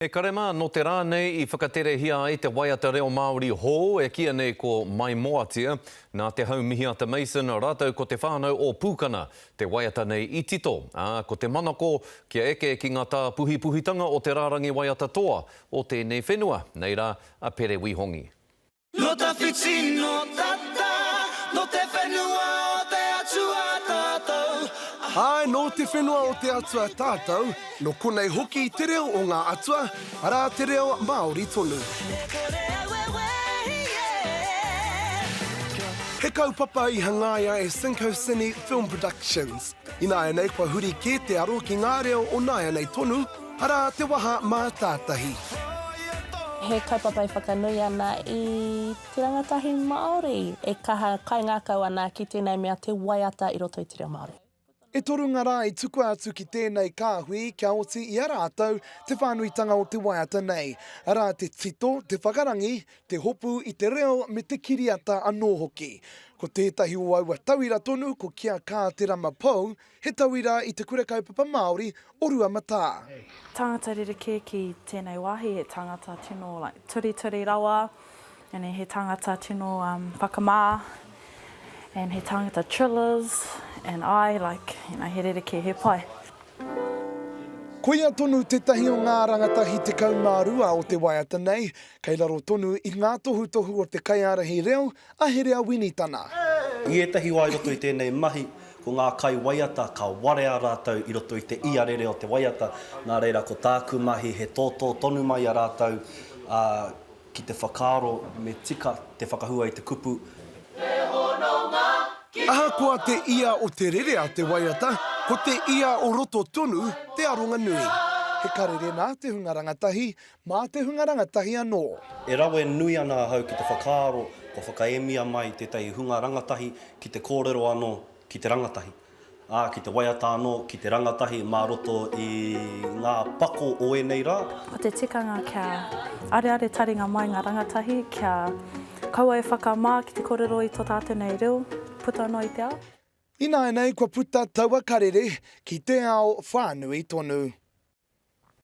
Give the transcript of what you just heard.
E karema, no te rā nei I whakatere hia ai te waiata reo Māori hō e kia nei ko Mai Moatia, nā te haumihiata Mason, rātou ko te whānau o Pūkana, te waiata nei I tito. Ko te manako kia eke ki ngā tā puhi-puhitanga o te rārangi waiata toa o tēnei whenua, nei rā a Pere Wihongi. No ta whiti no tata, no te whenua o te atua tātou. Ai, no te whenua o te atua tātou, no konei hoki te reo o ngā atua, ara te reo Māori tonu. He kaupapa I hangaia e Cinco Cine Film Productions. Ina e nei kua huri ke te aro ki ngā reo o nāia nei tonu, ara te waha mā tātahi. He kaupapa I whakanui ana I te rangatahi Māori. E kaha kai ngākau ana ki tēnei mea te waiata I roto I te reo Māori. E toru ngā rā I tuku atu ki tēnei kāhui kia oti I a rātou te whānuitanga o te waiata nei. Ara te tito, te whakarangi, te hopu I te reo me te kiriata anō hoki. Ko tētahi o aua tauira tonu ko kia kā te rama pou, he tauira I te kura kaupapa Māori o rua matā. Tangata ririke ki tēnei wāhi, he tangata tino like, turi rawa, and he tangata tino whakamā, and he tangata thrillers, and I like, he ririke he pai. Ko ia tonu tētahi o ngā rangatahi te kaumārua o te waiata nei, kei laro tonu I ngā tohu o te kaiarahi reo, a he rea winitana. I etahi wai roto I tēnei mahi, ko ngā kai waiata ka ware a rātou I roto I te iarere o te waiata. Nā reira ko tāku mahi he tōtō tonu mai a rātou ki te whakaaro me tika te whakahua I te kupu. Ahakoa te ia o te rere a te waiata, ko te ia o roto tonu te aronga nui. He karere nā te hunga rangatahi, mā te hunga rangatahi anō. E rawe nui ana hau ki te whakaaro, ko whakaemia mai tētahi hunga rangatahi ki te kōrero anō ki te rangatahi. Ki te waiata anō ki te rangatahi mā roto I ngā pako o e nei rā. Ko te tikanga kia are taringa mai ngā rangatahi, kia kaua e whakamā ki te kōrero I tō tātou nei reo, puta anō I te ao. Ina e nei kua puta taua karere ki te ao whānui tonu.